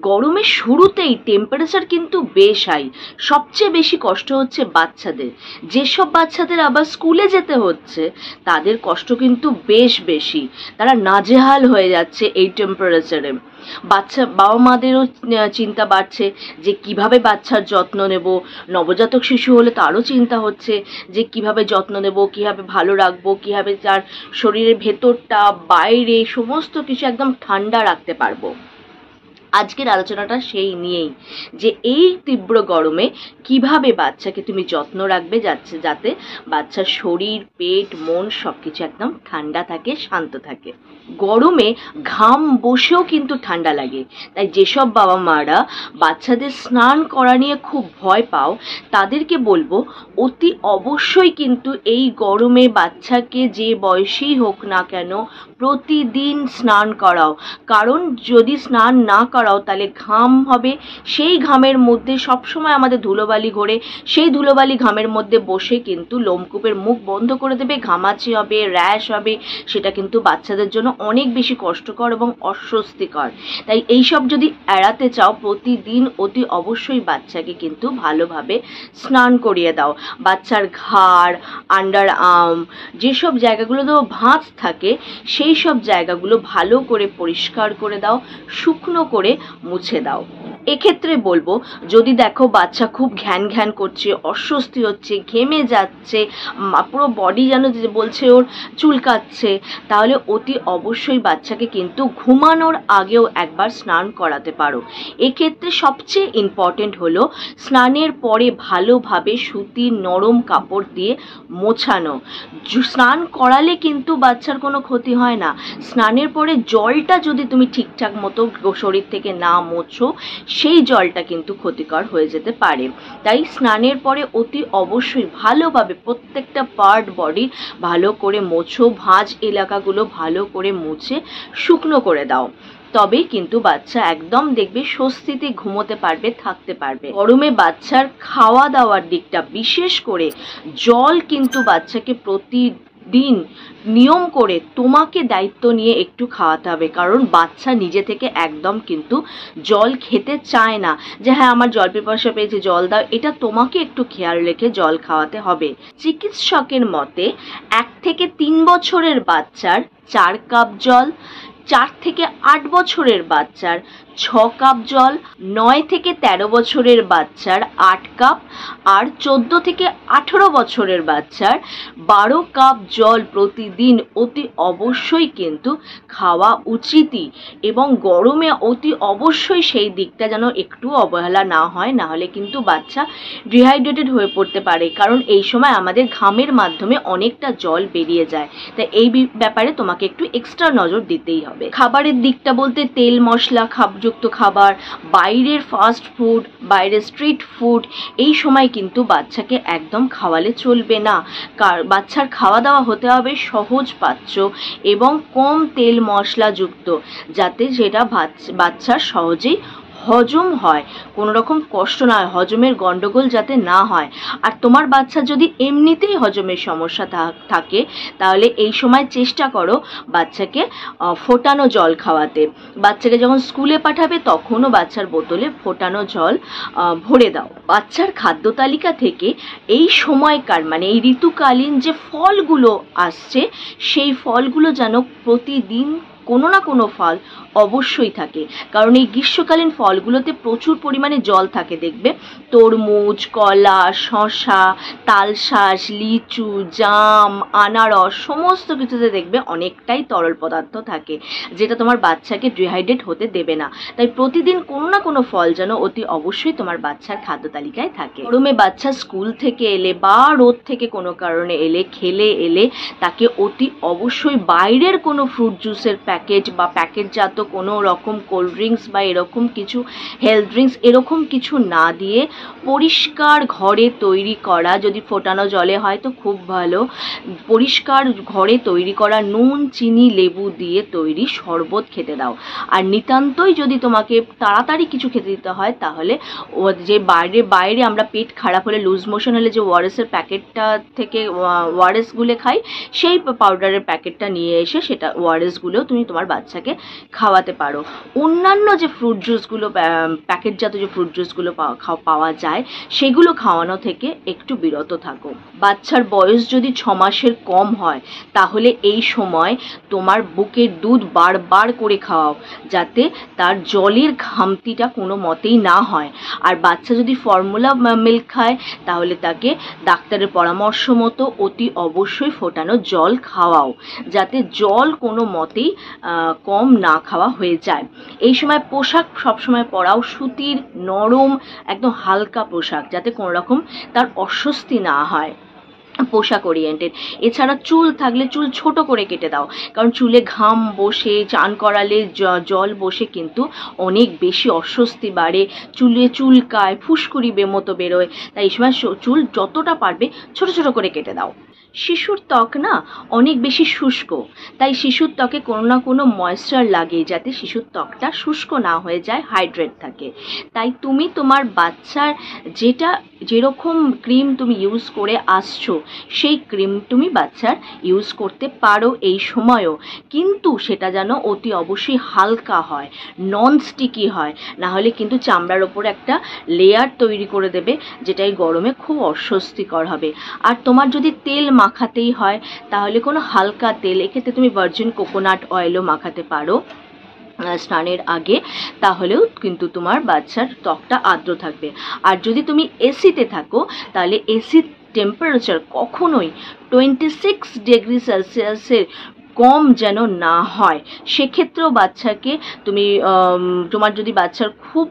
গরমের শুরুতেই টেম্পারেচার কিন্তু বেশ হাই। সবচেয়ে বেশি কষ্ট হচ্ছে বাচ্চাদের। যেসব বাচ্চাদের আবার স্কুলে যেতে হচ্ছে তাদের কষ্ট কিন্তু বেশ বেশি। তারা নাজেহাল হয়ে যাচ্ছে এই টেম্পারেচারে। বাবা মাদেরও চিন্তা বাড়ছে যে কিভাবে বাচ্চার যত্ন নেব। নবজাতক শিশু হলে তারও চিন্তা হচ্ছে যে কিভাবে যত্ন নেব, কিভাবে ভালো রাখবো, কিভাবে তার শরীরের ভেতরটা বাইরে সমস্ত কিছু একদম ঠান্ডা রাখতে পারবো। আজকের আলোচনাটা সেই নিয়েই যে এই তীব্র গরমে কিভাবে বাচ্চাকে তুমি যত্ন রাখবে যাতে বাচ্চার শরীর, পেট, মন সবকিছু একদম ঠান্ডা থাকে, শান্ত থাকে। গরমে ঘাম বসেও কিন্তু ঠান্ডা লাগে। তাই যেসব বাবা মারা বাচ্চাদের স্নান করা নিয়ে খুব ভয় পাও তাদেরকে বলবো অতি অবশ্যই কিন্তু এই গরমে বাচ্চাকে যে বয়সেই হোক না কেন প্রতিদিন স্নান করাও। কারণ যদি স্নান না করাও তাহলে ঘাম হবে, সেই ঘামের মধ্যে সবসময় আমাদের ধুলোবালি ঘোরে, সেই ধুলোবালি ঘামের মধ্যে বসে কিন্তু লোমকূপের মুখ বন্ধ করে দেবে, ঘামাচি হবে, র্যাশ হবে। সেটা কিন্তু বাচ্চাদের জন্য অনেক বেশি কষ্টকর এবং অস্বস্তিকর। তাই এইসব যদি এড়াতে চাও প্রতিদিন অতি অবশ্যই বাচ্চাকে কিন্তু ভালোভাবে স্নান করিয়ে দাও। বাচ্চার ঘাড়, আন্ডার আর্ম যেসব জায়গাগুলো তো ভাঁজ থাকে সেই সব জায়গাগুলো ভালো করে পরিষ্কার করে দাও, শুকনো করে মুছে দাও। এক্ষেত্রে বলবো যদি দেখো বাচ্চা খুব ঘ্যান ঘ্যান করছে, অস্বস্তি হচ্ছে, ঘেমে যাচ্ছে, পুরো বডি যেন বলছে ওর চুলকাচ্ছে, তাহলে অতি অবশ্যই বাচ্চাকে কিন্তু ঘুমানোর আগেও একবার স্নান করাতে পারো। এক্ষেত্রে সবচেয়ে ইম্পর্টেন্ট হলো স্নানের পরে ভালোভাবে সুতির নরম কাপড় দিয়ে মোছানো। স্নান করালে কিন্তু বাচ্চার কোনো ক্ষতি হয় না। স্নানের পরে জলটা যদি তুমি ঠিকঠাক মতো শরীর থেকে না মোছো সেই জলটা কিন্তু ক্ষতিকর হয়ে যেতে পারে। তাই স্নানের পরে অতি অবশ্যই ভালোভাবে প্রত্যেকটা পার্ট বডি ভালো করে মোছো, ভাঁজ এলাকাগুলো ভালো করে মুছে শুকনো করে দাও। তবেই কিন্তু বাচ্চা একদম দেখবে স্বস্তিতে ঘুমোতে পারবে, থাকতে পারবে। গরমে বাচ্চার খাওয়া দাওয়ার দিকটা বিশেষ করে জল কিন্তু বাচ্চাকে প্রতিদিন নিয়ম করে তোমাকে দায়িত্ব নিয়ে একটু খাওয়াতে হবে। কারণ বাচ্চা নিজে থেকে একদম কিন্তু জল খেতে চায় না যে হ্যাঁ আমার জল পিপাসা পেয়েছে জল দাও। এটা তোমাকে একটু খেয়াল রেখে জল খাওয়াতে হবে। চিকিৎসকের মতে 1 থেকে 3 বছরের বাচ্চার 4 কাপ জল, 4 থেকে 8 বছরের বাচ্চার 6 কাপ জল, 9 থেকে 13 বছরের বাচ্চার 8 কাপ, আর 14 থেকে 18 বছরের বাচ্চার 12 কাপ জল প্রতিদিন অতি অবশ্যই কিন্তু খাওয়া উচিতই। এবং গরমে অতি অবশ্যই সেই দিকটা যেন একটু অবহেলা না হয়, না হলে কিন্তু বাচ্চা ডিহাইড্রেটেড হয়ে পড়তে পারে। কারণ এই সময় আমাদের ঘামের মাধ্যমে অনেকটা জল বেরিয়ে যায়। তাই এই ব্যাপারে তোমাকে একটু এক্সট্রা নজর দিতেই হবে। খাবারের দিকটা বলতে তেল মশলা যুক্ত খাবার, বাইরের ফাস্ট ফুড, বাইরের স্ট্রিট ফুড এই সময় কিন্তু বাচ্চাকে একদম খাওয়ালে চলবে না। বাচ্চার খাওয়া দাওয়া হতে হবে সহজ পাচ্য এবং কম তেল মশলা যুক্ত, যাতে সেটা বাচ্চার সহজেই হজম হয়, কোনো রকম কষ্ট না হয়, হজমের গন্ডগোল যাতে না হয়। আর তোমার বাচ্চা যদি এমনিতেই হজমের সমস্যা থাকে তাহলে এই সময় চেষ্টা করো বাচ্চাকে ফোটানো জল খাওয়াতে। বাচ্চাকে যখন স্কুলে পাঠাবে তখনও বাচ্চার বোতলে ফোটানো জল ভরে দাও। বাচ্চার খাদ্য তালিকা থেকে এই সময়কার মানে এই ঋতুকালীন যে ফলগুলো আসছে সেই ফলগুলো যেন প্রতিদিন কোনো না কোনো ফল অবশ্যই থাকে। কারণ এই গ্রীষ্মকালীন ফলগুলোতে প্রচুর পরিমাণে জল থাকে। দেখবে তরমুজ, কলা, শসা, তালশাঁস, লিচু, জাম, আনারস সমস্ত কিছুতে দেখবে অনেকটাই তরল পদার্থ থাকে, যেটা তোমার বাচ্চাকে ডিহাইড্রেট হতে দেবে না। তাই প্রতিদিন কোনো না কোনো ফল যেন অতি অবশ্যই তোমার বাচ্চার খাদ্য তালিকায় থাকে। গরমে বাচ্চা স্কুল থেকে এলে বা রোদ থেকে কোনো কারণে এলে, খেলে এলে তাকে অতি অবশ্যই বাইরের কোনো ফ্রুট জুসের প্যাকেট বা প্যাকেটজাত কোনো রকম কোল্ড ড্রিঙ্কস বা এরকম কিছু হেলথ ড্রিঙ্কস এরকম কিছু না দিয়ে পরিষ্কার ঘরে তৈরি করা, যদি ফোটানো জলে হয় তো খুব ভালো, পরিষ্কার ঘরে তৈরি করা নুন, চিনি, লেবু দিয়ে তৈরি শরবত খেতে দাও। আর নিতান্তই যদি তোমাকে তাড়াতাড়ি কিছু খেতে দিতে হয় তাহলে যে বাইরে আমরা পেট খারাপ হলে, লুজ মোশন হলে যে ওআরএসের প্যাকেটটা থেকে ওআরএস গুলে খাই সেই পাউডারের প্যাকেটটা নিয়ে এসে সেটা ওআরএস গুলো তুমি তোমার বাচ্চাকে খাওয়াতে পারো। অন্যান্য যে ফ্রুট জুসগুলো, প্যাকেটজাত যে ফ্রুট জুসগুলো পাওয়া যায়, সেগুলো খাওয়ানো থেকে একটু বিরত থাকো। বাচ্চার বয়স যদি 6 মাসের কম হয়, তাহলে এই সময় তোমার বুকের দুধ বারবার করে খাওয়াও, যাতে তার জলের ঘামতিটা কোনো মতেই না হয়। আর বাচ্চা যদি ফর্মুলা মিল্ক খায়, তাহলে তাকে ডাক্তারের পরামর্শ মতো অতি অবশ্যই ফোটানো জল খাওয়াও, যাতে জল কোনো মতেই কম না খাওয়া হয়ে যায়। এই সময় পোশাক সবসময় পরাও সুতির, নরম, একদম হালকা পোশাক, যাতে কোনো রকম তার অস্বস্তি না হয়, পোশাক ওরিয়েন্টেড। এছাড়া চুল থাকলে চুল ছোট করে কেটে দাও, কারণ চুলে ঘাম বসে, চান করালে জল বসে কিন্তু অনেক বেশি অস্বস্তি বাড়ে, চুলে চুলকায়, ফুসকুড়ি মতো বেরোয়। তাই এই সময় চুল যতটা পারবে ছোট ছোট করে কেটে দাও। শিশুর ত্বক না অনেক বেশি শুষ্ক, তাই শিশুর ত্বকে কোনো না কোনো ময়েশ্চার লাগে, যাতে শিশুর ত্বকটা শুষ্ক না হয়ে যায়, হাইড্রেট থাকে। তাই তুমি তোমার বাচ্চার যেরকম ক্রিম তুমি ইউজ করে আসছো, সেই ক্রিম তুমি বাচ্চার ইউজ করতে পারো এই সময়ও, কিন্তু সেটা যেন অতি অবশ্যই হালকা হয়, নন স্টিকি হয়, না হলে কিন্তু চামড়ার ওপর একটা লেয়ার তৈরি করে দেবে, যেটা এই গরমে খুব অস্বস্তিকর হবে। আর তোমার যদি তেল মাখাতেই হয়, তাহলে কোনো হালকা তেল, এক্ষেত্রে তুমি ভার্জিন কোকোনাট অয়েলও মাখাতে পারো স্নানের আগে, তাহলেও কিন্তু তোমার বাচ্চার ত্বকটা আর্দ্র থাকবে। আর যদি তুমি এসিতে থাকো, তাহলে এসির টেম্পারেচার কখনোই 26 ডিগ্রি সেলসিয়াসের কম যেন না হয়। সেক্ষেত্রেও বাচ্চাকে তুমি তোমার যদি বাচ্চার খুব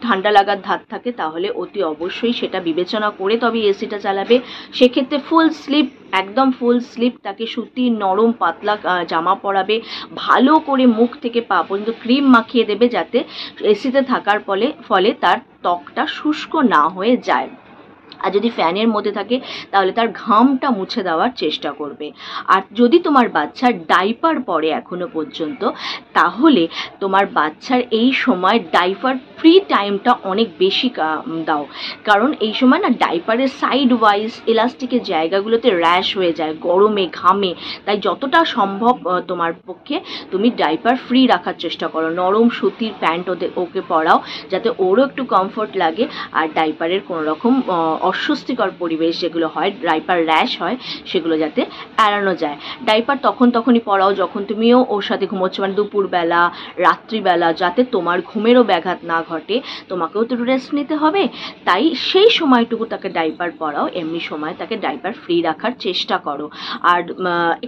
ঠান্ডা লাগার ধাত থাকে, তাহলে অতি অবশ্যই সেটা বিবেচনা করে তবে এসিটা চালাবে। সেক্ষেত্রে ফুল স্লিপ, একদম ফুল স্লিপ, তাকে সুতির নরম পাতলা জামা পরাবে, ভালো করে মুখ থেকে পা পর্যন্ত ক্রিম মাখিয়ে দেবে, যাতে এসিতে থাকার ফলে তার ত্বকটা শুষ্ক না হয়ে যায়। আর যদি ফ্যানের মধ্যে থাকে, তাহলে তার ঘামটা মুছে দেওয়ার চেষ্টা করবে। আর যদি তোমার বাচ্চার ডাইপার পরে এখনো পর্যন্ত, তাহলে তোমার বাচ্চার এই সময় ডাইপার ফ্রি টাইমটা অনেক বেশি দাও, কারণ এই সময় না ডাইপারের সাইড ওয়াইজ এলাস্টিকের জায়গাগুলোতে র্যাশ হয়ে যায় গরমে, ঘামে। তাই যতটা সম্ভব তোমার পক্ষে তুমি ডাইপার ফ্রি রাখার চেষ্টা করো। নরম সুতির প্যান্ট ওকে পরাও, যাতে ওরও একটু কমফোর্ট লাগে, আর ডাইপারের কোনো রকম অস্বস্তিকর পরিবেশ যেগুলো হয়, ডাইপার র্যাশ হয়, সেগুলো যাতে এড়ানো যায়। ডাইপার তখনই পরাও যখন তুমিও ওর সাথে ঘুমোচ্ছ, মানে দুপুরবেলা, রাত্রিবেলা, যাতে তোমার ঘুমেরও ব্যাঘাত না ঘটে। তোমাকেও তো রেস্ট নিতে হবে, তাই সেই সময়টুকু তাকে ডাইপার পরাও। এমনি সময় তাকে ডাইপার ফ্রি রাখার চেষ্টা করো। আর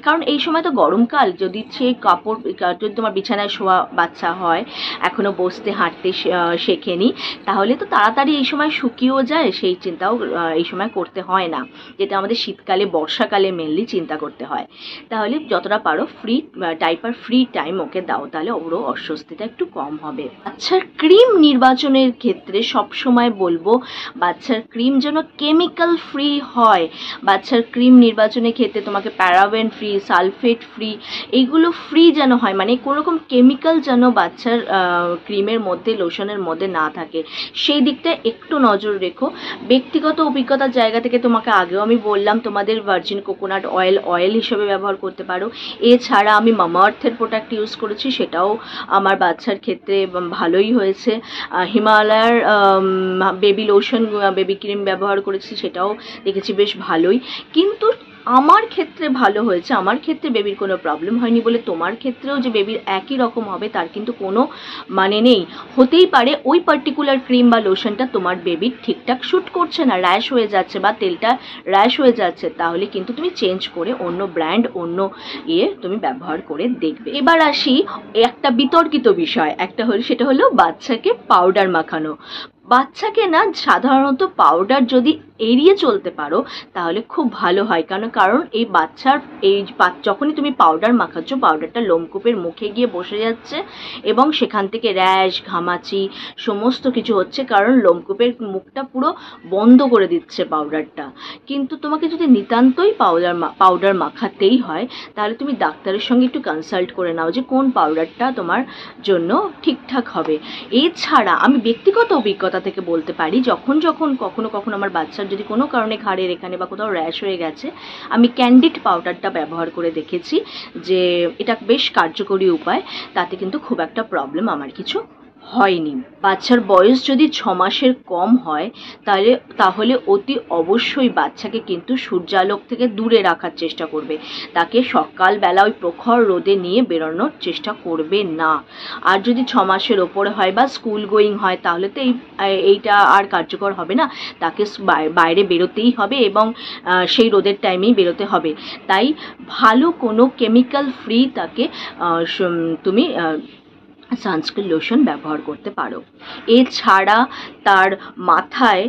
কারণ এই সময় তো গরমকাল, যদি সে কাপড়, যদি তোমার বিছানায় শোয়া বাচ্চা হয়, এখনো বসতে হাঁটতে শেখেনি, তাহলে তো তাড়াতাড়ি এই সময় শুকিয়েও যায়, সেই চিন্তাও এই সময় করতে হয় না, যেটা আমাদের শীতকালে, বর্ষাকালে মেনলি চিন্তা করতে হয়। তাহলে যতটা পারো ডাইপার ফ্রি টাইম ওকে দাও, তাহলে ওরও অস্বস্তিটা একটু কম হবে। বাচ্চার ক্রিম নির্বাচনের ক্ষেত্রে সব সময় বলবো, বাচ্চার ক্রিম যেন কেমিক্যাল ফ্রি হয়। বাচ্চার ক্রিম নির্বাচনের ক্ষেত্রে তোমাকে প্যারাবেন ফ্রি, সালফেট ফ্রি, এইগুলো ফ্রি যেন হয়, মানে কোনো রকম কেমিক্যাল যেন বাচ্চার ক্রিমের মধ্যে, লোশনের মধ্যে না থাকে, সেই দিকটা একটু নজর রেখো। ব্যক্তিগত অভিজ্ঞতার জায়গা থেকে তোমাকে আগেও আমি বললাম, তোমাদের ভার্জিন কোকোনাট অয়েল হিসেবে ব্যবহার করতে পারো। এছাড়া আমি মামা আর্থের প্রোডাক্ট ইউজ করেছি, সেটাও আমার বাচ্চার ক্ষেত্রে ভালোই হয়েছে। হিমালয়ার বেবি লোশন, বেবি ক্রিম ব্যবহার করেছি, সেটাও দেখেছি বেশ ভালোই। কিন্তু আমার ক্ষেত্রে ভালো হয়েছে, আমার ক্ষেত্রে বেবির কোনো প্রবলেম হয়নি বলে তোমার ক্ষেত্রেও যে বেবির একই রকম হবে তার কিন্তু কোনো মানে নেই। হতেই পারে ওই পার্টিকুলার ক্রিম বা লোশনটা তোমার বেবির ঠিকঠাক শ্যুট করছে না, র্যাশ হয়ে যাচ্ছে, বা তেলটা র্যাশ হয়ে যাচ্ছে, তাহলে কিন্তু তুমি চেঞ্জ করে অন্য ব্র্যান্ড, অন্য তুমি ব্যবহার করে দেখবে। এবার আসি একটা বিতর্কিত বিষয়, সেটা হলো বাচ্চাকে পাউডার মাখানো। বাচ্চাকে না সাধারণত পাউডার যদি এড়িয়ে চলতে পারো, তাহলে খুব ভালো হয়। কারণ এই বাচ্চার যখনই তুমি পাউডার মাখাচ্ছ, পাউডারটা লোমকূপের মুখে গিয়ে বসে যাচ্ছে, এবং সেখান থেকে র্যাশ, ঘামাচি সমস্ত কিছু হচ্ছে, কারণ লোমকূপের মুখটা পুরো বন্ধ করে দিচ্ছে পাউডারটা। কিন্তু তোমাকে যদি নিতান্তই পাউডার মাখাতেই হয়, তাহলে তুমি ডাক্তারের সঙ্গে একটু কনসাল্ট করে নাও যে কোন পাউডারটা তোমার জন্য ঠিকঠাক হবে। এছাড়া আমি ব্যক্তিগত অভিজ্ঞতা অভিজ্ঞতা থেকে বলতে পারি, যখন কখনো কখনো আমার বাচ্চার যদি কোনো কারণে ঘাড়ের এখানে বা কোথাও র্যাশ হয়ে গেছে, আমি ক্যান্ডিড পাউডারটা ব্যবহার করে দেখেছি যে এটা বেশ কার্যকরী উপায়, তাতে কিন্তু খুব একটা প্রবলেম আমার কিছু হয়নি। বাচ্চার বয়স যদি 6 মাসের কম হয় তাহলে অতি অবশ্যই বাচ্চাকে কিন্তু সূর্যালোক থেকে দূরে রাখার চেষ্টা করবে। তাকে সকালবেলা ওই প্রখর রোদে নিয়ে বেরোনোর চেষ্টা করবে না। আর যদি 6 মাসের ওপরে হয় বা স্কুল গোয়িং হয়, তাহলে তো এইটা আর কার্যকর হবে না। তাকে বাইরে বেরোতেই হবে এবং সেই রোদের টাইমেই বেরোতে হবে। তাই ভালো কোনো কেমিক্যাল ফ্রি তাকে তুমি সানস্ক্রিন লোশন ব্যবহার করতে পারো। এছাড়া তার মাথায়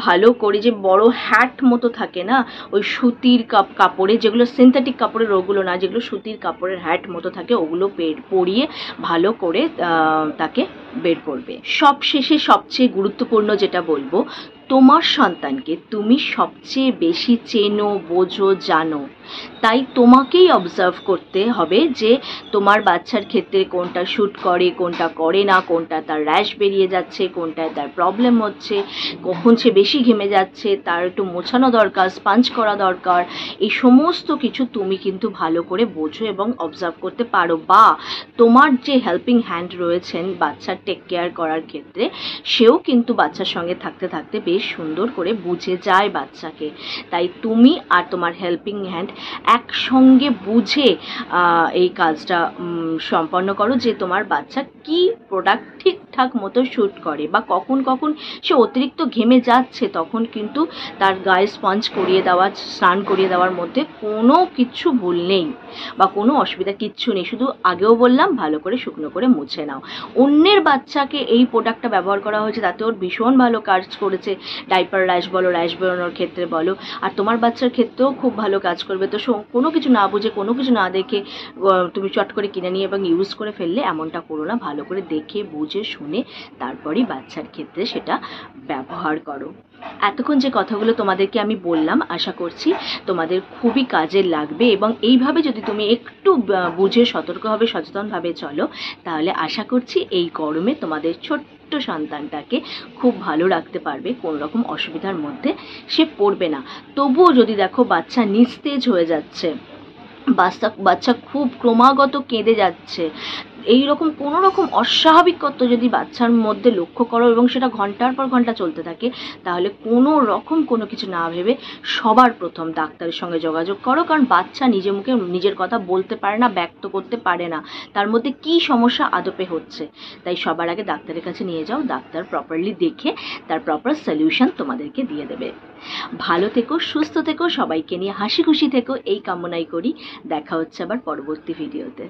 ভালো করে যে বড় হ্যাট মতো থাকে না, ওই সুতির কাপড়ে, যেগুলো সিনথেটিক কাপড়ের ওগুলো না, যেগুলো সুতির কাপড়ের হ্যাট মতো থাকে, ওগুলো পরিয়ে ভালো করে তাকে বের করবে। সবশেষে সবচেয়ে গুরুত্বপূর্ণ যেটা বলবো, তোমার সন্তানকে তুমি সবচেয়ে বেশি চেনো, বোঝো, জানো। তাই তোমাকেই অবজার্ভ করতে হবে যে তোমার বাচ্চার ক্ষেত্রে কোনটা শ্যুট করে, কোনটা করে না, কোনটা তার র্যাশ বেরিয়ে যাচ্ছে, কোনটায় তার প্রবলেম হচ্ছে, কখন সে বেশি ঘেমে যাচ্ছে, তার একটু মোছানো দরকার, স্পাঞ্জ করা দরকার। এই সমস্ত কিছু তুমি কিন্তু ভালো করে বোঝো এবং অবজার্ভ করতে পারো, বা তোমার যে হেল্পিং হ্যান্ড রয়েছেন বাচ্চার টেক কেয়ার করার ক্ষেত্রে, সেও কিন্তু বাচ্চার সঙ্গে থাকতে থাকতে বেশ সুন্দর করে বুঝে যায় বাচ্চাকে। তাই তুমি আর তোমার হেল্পিং হ্যান্ড একসঙ্গে বুঝে এই কাজটা সম্পন্ন করো যে তোমার বাচ্চা কি প্রোডাক্ট ঠিকঠাক মতো শ্যুট করে, বা কখন কখন সে অতিরিক্ত ঘেমে যাচ্ছে, তখন কিন্তু তার গায়ে স্পঞ্জ করিয়ে দেওয়া, স্নান করিয়ে দেওয়ার মধ্যে কোনো কিছু ভুল নেই বা কোনো অসুবিধা কিচ্ছু নেই। শুধু আগেও বললাম, ভালো করে শুকনো করে মুছে নাও। অন্যের বাচ্চাকে এই প্রোডাক্টটা ব্যবহার করা হয়েছে, তাতে ওর ভীষণ ভালো কাজ করেছে, ডাইপার র্যাশ বলো, র্যাশ বেরোনোর ক্ষেত্রে বলো, আর তোমার বাচ্চার ক্ষেত্রেও খুব ভালো কাজ করবে। তো কোনো কিছু না বুঝে, কোনো কিছু না দেখে তুমি চট করে কিনে নিয়ে এবং ইউজ করে ফেললে, এমনটা করো না। ভালো করে দেখে বুঝে শুনে তারপরই বাচ্চার ক্ষেত্রে সেটা ব্যবহার করো। এতক্ষণ যে কথাগুলো তোমাদেরকে আমি বললাম, আশা করছি তোমাদের খুবই কাজে লাগবে, এবং এইভাবে যদি তুমি একটু বুঝে, সতর্কভাবে, সচেতনভাবে চলো, তাহলে আশা করছি এই গরমে তোমাদের ছোট্ট সন্তানটাকে খুব ভালো রাখতে পারবে, কোনো রকম অসুবিধার মধ্যে সে পড়বে না। তবুও যদি দেখো বাচ্চা নিস্তেজ হয়ে যাচ্ছে, বাচ্চা খুব ক্রমাগত কেঁদে যাচ্ছে, এই রকম কোনো রকম অস্বাভাবিকত্ব যদি বাচ্চার মধ্যে লক্ষ্য করো এবং সেটা ঘন্টার পর ঘন্টা চলতে থাকে, তাহলে কোনো রকম কোনো কিছু না ভেবে সবার প্রথম ডাক্তারের সঙ্গে যোগাযোগ করো। কারণ বাচ্চা নিজে মুখে নিজের কথা বলতে পারে না, ব্যক্ত করতে পারে না, তার মধ্যে কি সমস্যা আদপে হচ্ছে। তাই সবার আগে ডাক্তারের কাছে নিয়ে যাও, ডাক্তার প্রপারলি দেখে তার প্রপার সলিউশন তোমাদেরকে দিয়ে দেবে। ভালো থেকো, সুস্থ থেকো, সবাইকে নিয়ে হাসি খুশি থেকো, এই কামনাই করি। দেখা হচ্ছে আবার পরবর্তী ভিডিওতে।